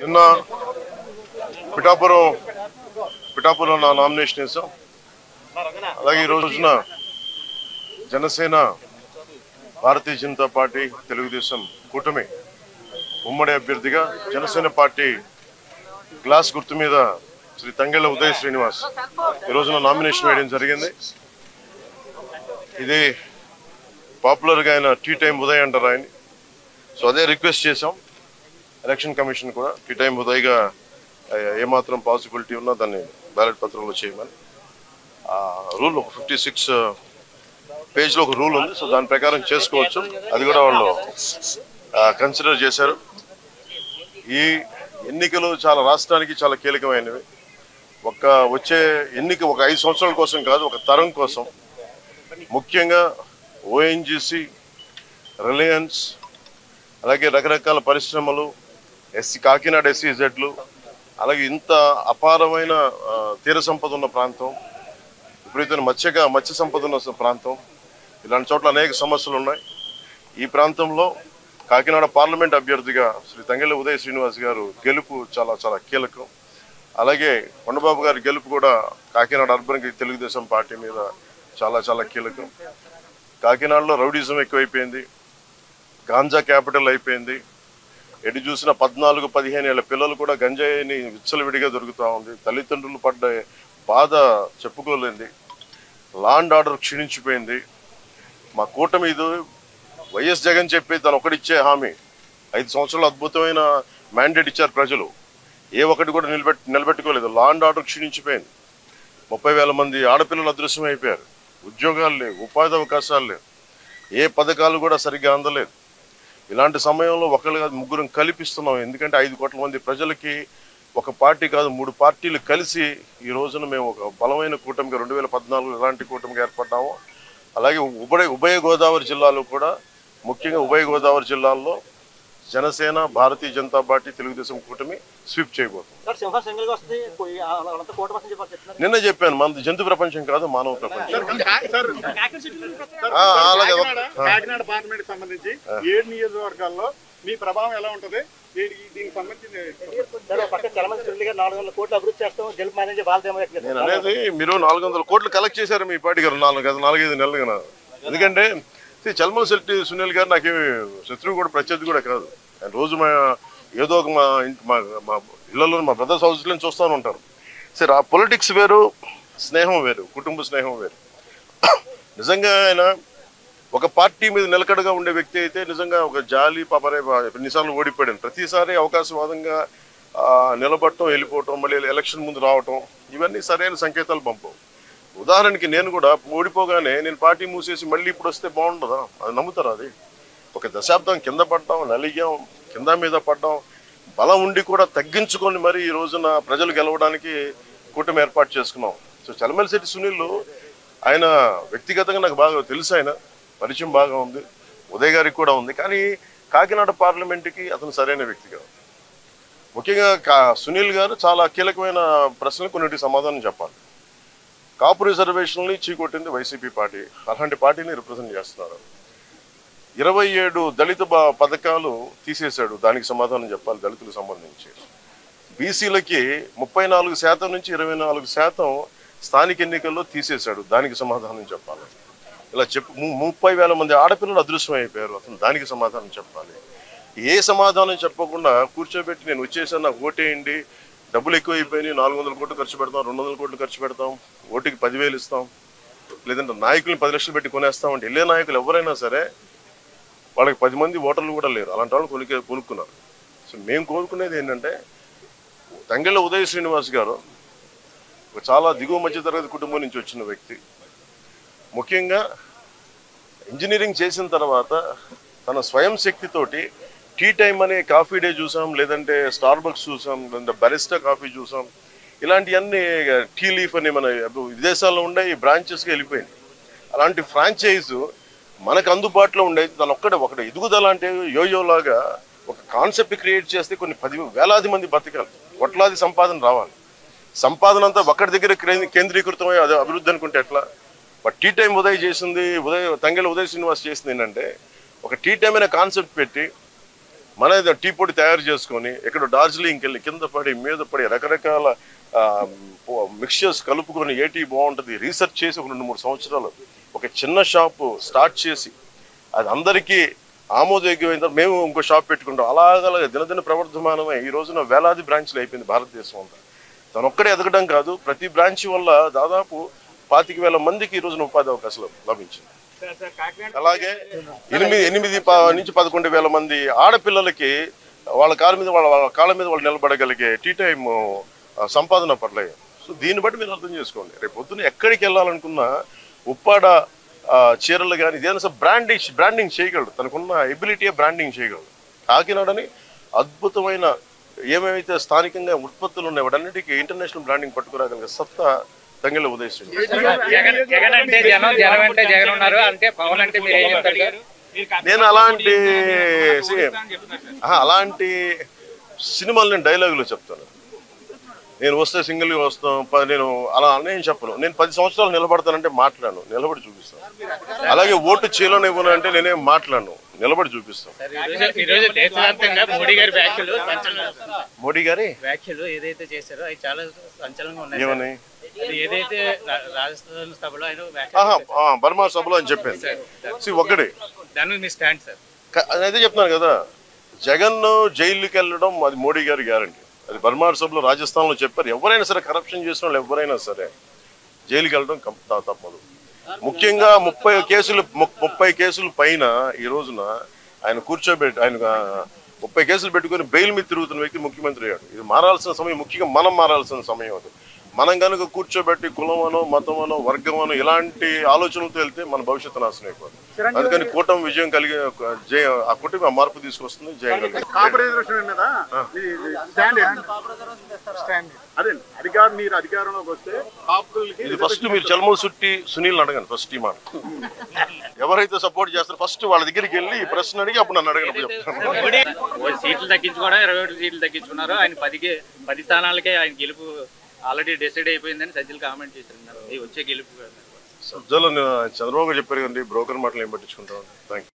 నిన్న పిఠాపురం నా నామినేషన్ వేసాం. అలాగే ఈ రోజున జనసేన, భారతీయ జనతా పార్టీ, తెలుగుదేశం కూటమి ఉమ్మడి అభ్యర్థిగా జనసేన పార్టీ గ్లాస్ గుర్తు మీద శ్రీ తంగెళ్ళ ఉదయ్ శ్రీనివాస్ ఈ రోజున నామినేషన్ వేయడం జరిగింది. ఇది పాపులర్గా ఆయన టీ టైం ఉదయ్ అంటారు ఆయన. సో అదే రిక్వెస్ట్ చేసాం ఎలక్షన్ కమిషన్ కూడా, టీ టైం ఉదయ్గా ఏమాత్రం పాసిబిలిటీ ఉన్నా దాన్ని బ్యాలెట్ పత్రంలో చేయమని. రూల్ ఒక 56 పేజ్లో ఒక రూల్ ఉంది. సో దాని ప్రకారం చేసుకోవచ్చు. అది కూడా వాళ్ళు కన్సిడర్ చేశారు. ఈ ఎన్నికలు చాలా రాష్ట్రానికి చాలా కీలకమైనవి. వచ్చే ఎన్నిక ఒక 5 సంవత్సరాల కోసం కాదు, ఒక తరం కోసం. ముఖ్యంగా ఓఎన్జీసీ, రిలయన్స్, అలాగే రకరకాల పరిశ్రమలు, కాకినాడ SEZలు, అలాగే ఇంత అపారమైన తీర సంపద ఉన్న ప్రాంతం, విపరీతమైన మత్స్య సంపద ఉన్న ప్రాంతం, ఇలాంటి చోట్ల అనేక సమస్యలు ఉన్నాయి. ఈ ప్రాంతంలో కాకినాడ పార్లమెంట్ అభ్యర్థిగా శ్రీ తంగెళ్ళ ఉదయ్ శ్రీనివాస్ గారు గెలుపు చాలా చాలా కీలకం. అలాగే కొండబాబు గారి గెలుపు కూడా కాకినాడ అర్బన్కి తెలుగుదేశం పార్టీ మీద చాలా చాలా కీలకం. కాకినాడలో రౌడీజం ఎక్కువైపోయింది, గాంజా క్యాపిటల్ అయిపోయింది. ఎటు చూసిన 14-15 ఏళ్ల పిల్లలు కూడా గంజాయిని విచ్చలవిడిగా దొరుకుతూ ఉంది. తల్లిదండ్రులు పడ్డ బాధ చెప్పుకోలేంది. Law and order క్షీణించిపోయింది. మా కూటమి ఇది వైఎస్ జగన్ చెప్పి తను ఒకటిచ్చే హామీ, 5 సంవత్సరాలు అద్భుతమైన మ్యాండేట్ ఇచ్చారు ప్రజలు. ఏ ఒక్కటి కూడా నిలబెట్టుకోలేదు. Law and order క్షీణించిపోయింది. 30,000 మంది ఆడపిల్లలు అదృశ్యం అయిపోయారు. ఉద్యోగాలు లేవు, ఉపాధి అవకాశాలు లేవు, ఏ పథకాలు కూడా సరిగ్గా అందలేదు. ఇలాంటి సమయంలో ఒకళ్ళు కాదు, ముగ్గురం కల్పిస్తున్నాం. ఎందుకంటే 5 కోట్ల మంది ప్రజలకి ఒక పార్టీ కాదు, 3 పార్టీలు కలిసి ఈ రోజున మేము ఒక బలమైన కూటమిగా 2014 ఎలాంటి కూటమిగా ఏర్పడ్డాము. అలాగే ఉభయ గోదావరి జిల్లాలో కూడా, ముఖ్యంగా ఉభయ గోదావరి జిల్లాల్లో జనసేన, భారతీయ జనతా పార్టీ, తెలుగుదేశం కూటమి స్వీప్ చేయబోతుంది. నిన్న చెప్పాను, మన జంతు ప్రపంచం కాదు, మానవ ప్రపంచం. కాకినాడ పార్లమెంట్ సంబంధించి 7 నియోజకవర్గాల్లో మీ ప్రభావం ఎలా ఉంటుంది? నేను అనేది మీరు 400 కోట్లు కలెక్ట్ చేశారు మీ పార్టీ గారు 4-5 నెలలుగా. ఎందుకంటే చల్మల్ శెట్టి సునీల్ గారు నాకేమి శత్రువు కూడా, ప్రత్యర్థి కూడా కాదు. ఆయన రోజు ఏదో ఒక మా ఇళ్లలో, మా బ్రదర్స్ హౌస్లో చూస్తూ ఉంటారు. సరే, ఆ పొలిటిక్స్ వేరు, స్నేహం వేరు, కుటుంబ స్నేహం వేరు. నిజంగా ఆయన ఒక పార్టీ మీద నిలకడగా ఉండే వ్యక్తి అయితే నిజంగా ఒక జాలి పాపరే. ఎన్నిసార్లు ఓడిపోయాడు, ప్రతిసారి అవకాశవాదంగా నిలబడటం, వెళ్ళిపోవటం, మళ్ళీ ఎలక్షన్ ముందు రావటం, ఇవన్నీ సరైన సంకేతాలు పంపవు. ఉదాహరణకి నేను కూడా ఓడిపోగానే నేను పార్టీ మూసేసి మళ్ళీ ఇప్పుడు వస్తే బాగుండదా? అది నమ్ముతారా? అది ఒక దశాబ్దం కింద పడ్డాం, నలిగాం, కింద మీద పడ్డాం, బలం ఉండి కూడా తగ్గించుకొని మరి ఈ రోజున ప్రజలు గెలవడానికి కూటమి ఏర్పాటు చేసుకున్నాం. సో చల్మల్ శెట్టి సునీల్ ఆయన వ్యక్తిగతంగా నాకు బాగా తెలుసు, ఆయన పరిచయం బాగా ఉంది, ఉదయ్ గారికి కూడా ఉంది. కానీ కాకినాడ పార్లమెంటుకి అతను సరైన వ్యక్తి కాదు. ముఖ్యంగా సునీల్ గారు చాలా కీలకమైన ప్రశ్నలు కొన్నిటికి సమాధానం చెప్పాలి. కాపు రిజర్వేషన్లు చీకొట్టింది వైసీపీ పార్టీ, అలాంటి పార్టీని రిప్రజెంట్ చేస్తున్నారు. 27 దళిత పథకాలు తీసేశాడు, దానికి సమాధానం చెప్పాలి. దళితులకు సంబంధించి బీసీలకి 34% నుంచి 24% స్థానిక ఎన్నికల్లో తీసేశాడు, దానికి సమాధానం చెప్పాలి. ఇలా 30,000 మంది ఆడపిల్లలు అదృశ్యం అయిపోయారు, అతను దానికి సమాధానం చెప్పాలి. ఏ సమాధానం చెప్పకుండా కూర్చోబెట్టి నేను వచ్చేసాను, నాకు ఓటేయండి, డబ్బులు ఎక్కువ అయిపోయినాయి, 400 కోట్లు ఖర్చు పెడతాం, 200 కోట్లు ఖర్చు పెడతాం, ఓటుకి 10,000 ఇస్తాం, లేదంటే నాయకుల్ని 10 లక్షలు పెట్టి కొనేస్తాం అంటే వెళ్ళే నాయకులు ఎవరైనా సరే వాళ్ళకి 10 మంది ఓటర్లు కూడా లేరు. అలాంటి వాళ్ళు కొనుక్కున్నారు. సో మేము కోరుకునేది ఏంటంటే, తంగెళ్ళ ఉదయ్ శ్రీనివాస్ గారు ఒక చాలా దిగువ మధ్యతరగతి కుటుంబం నుంచి వచ్చిన వ్యక్తి. ముఖ్యంగా ఇంజనీరింగ్ చేసిన తర్వాత తన స్వయం శక్తితోటి టీ టైం అనే కాఫీ డే చూసాం, లేదంటే స్టార్ బక్స్ చూసాం, లేదంటే బరిస్టా కాఫీ చూసాం. ఇలాంటివన్నీ టీ లీఫ్ అని మన విదేశాల్లో ఉండే ఈ బ్రాంచెస్కి వెళ్ళిపోయింది. అలాంటి ఫ్రాంచైజ్ మనకు అందుబాటులో ఉండేది దాని ఒకటి ఎదుగుదల అంటే యోయోలాగా ఒక కాన్సెప్ట్ క్రియేట్ చేస్తే కొన్ని 10,000 మంది బతకాలి, కోట్లాది సంపాదన రావాలి. సంపాదన అంతా ఒక్కడి దగ్గర కేంద్రీకృతమై అదే అభివృద్ధి అనుకుంటే ఎట్లా? బట్ టీ టైం ఉదయ్ చేసింది, తంగెళ్ళ ఉదయ్ శ్రీనివాస్ చేసింది ఏంటంటే, ఒక టీ టైం అనే కాన్సెప్ట్ పెట్టి మన టీ పొడి తయారు చేసుకొని ఎక్కడ డార్జిలింగ్కి వెళ్ళి కింద పడి మీద పడి రకరకాల మిక్చర్స్ కలుపుకొని ఏటీ బాగుంటుంది రీసెర్చ్ చేసి ఒక 2-3 సంవత్సరాలు ఒక చిన్న షాపు స్టార్ట్ చేసి అది అందరికీ ఆమోదయోగ్యమైన తర్వాత మేము ఇంకో షాప్ పెట్టుకుంటాం. అలాగ దినదిన ప్రవర్ధమానమై ఈ రోజున వేలాది బ్రాంచ్లు అయిపోయింది భారతదేశం అంతా. తను ఒక్కడే ఎదగడం కాదు, ప్రతి బ్రాంచ్ వల్ల దాదాపు 25,000 మందికి ఈ రోజున ఉపాధి అవకాశాలు లభించింది. అలాగే 8 నుంచి 11,000 మంది ఆడపిల్లలకి వాళ్ళ కాళ్ళ మీద వాళ్ళు నిలబడగలిగే టీ టైమ్ సంపాదన పడలేదు. సో దీన్ని బట్టి మీరు అర్థం చేసుకోండి, రేపు పొద్దున్న ఎక్కడికి వెళ్ళాలనుకున్నా ఉప్పాడ చీరలు కానీ ఇదేనా బ్రాండింగ్ చేయగలడు, తనకున్న ఎబిలిటీ బ్రాండింగ్ చేయగలడు. కాకినాడని అద్భుతమైన ఏమేమైతే స్థానికంగా ఉత్పత్తులు ఉన్నాయి వాటన్నిటికీ ఇంటర్నేషనల్ బ్రాండింగ్ పట్టుకురాగలిగే సత్తా తంగెళ్ళ ఉదయిస్తుంది. నేను అలాంటి సినిమాలు నేను డైలాగులు చెప్తాను. నేను వస్తే సింగిల్గా వస్తాం, నేను అలా నేను చెప్పను. నేను 10 సంవత్సరాలు నిలబడతానంటే మాట్లాడను, నిలబడి చూపిస్తాను. అలాగే ఓటు చేయలోనే ఇవ్వనంటే నేనేం మాట్లాడను, నిలబడి చూపిస్తాను. మోడీ గారి వ్యాఖ్యలు ఏదైతే చేశారో అవి చాలా సంచలనంగా ఉన్నాయి. ఏమని ఏదైతే రాజస్థాన్ సభలో ఆయన బర్మా సభలో అని చెప్పాను ఒకటి దాని మీ స్టాండ్ సార్. అదే చెప్తున్నాను కదా, జగన్ జైలుకి వెళ్ళడం అది మోడీ గారి గ్యారంటీ. అది బర్మార్ సభలో రాజస్థాన్లో చెప్పారు. ఎవరైనా సరే కరప్షన్ చేసిన వాళ్ళు ఎవరైనా సరే జైలుకి వెళ్ళడం తప్పదు. ముఖ్యంగా 30 కేసులు పైన ఈ రోజున ఆయన కూర్చోబెట్టి ఆయన 30 కేసులు పెట్టుకుని బెయిల్ మీద తిరుగుతున్న వ్యక్తి ముఖ్యమంత్రి అయ్యాడు. ఇది మారాల్సిన సమయం, ముఖ్యంగా మనం మారాల్సిన సమయం అది. మనం కనుక కూర్చోబెట్టి కులమనో మతమనో వర్గమనో ఇలాంటి ఆలోచనలతో వెళ్తే మన భవిష్యత్తు నాశనం అయిపోతుంది. అందుకని కూటమి విజయం కలిగి ఆ కూటమి ఆ మార్పు తీసుకొస్తుంది, జయం కలిగి. ఇది ఫస్ట్ మీరు చల్మల్ సుట్టి సునీల్ అడగండి. ఫస్ట్ ఈ మాట ఎవరైతే సపోర్ట్ చేస్తారో ఫస్ట్ వాళ్ళ దగ్గరికి వెళ్ళి ఈ ప్రశ్న అడిగి అప్పుడు నన్ను అడగండి. సీట్లు తగ్గించుకోవడం 21 సీట్లు తగ్గించుకున్నారు. ఆయన 10 స్థానాలకే ఆయన గెలుపు ఆల్రెడీ డిసైడ్ అయిపోయిందని సజ్జలు కామెంట్ చేస్తున్నారు. వచ్చే గెలుపు సజ్జలు చంద్రబాబు చెప్పారు కదండి, బ్రోకర్ మాటలు ఏం పట్టించుకుంటాం. Thank you.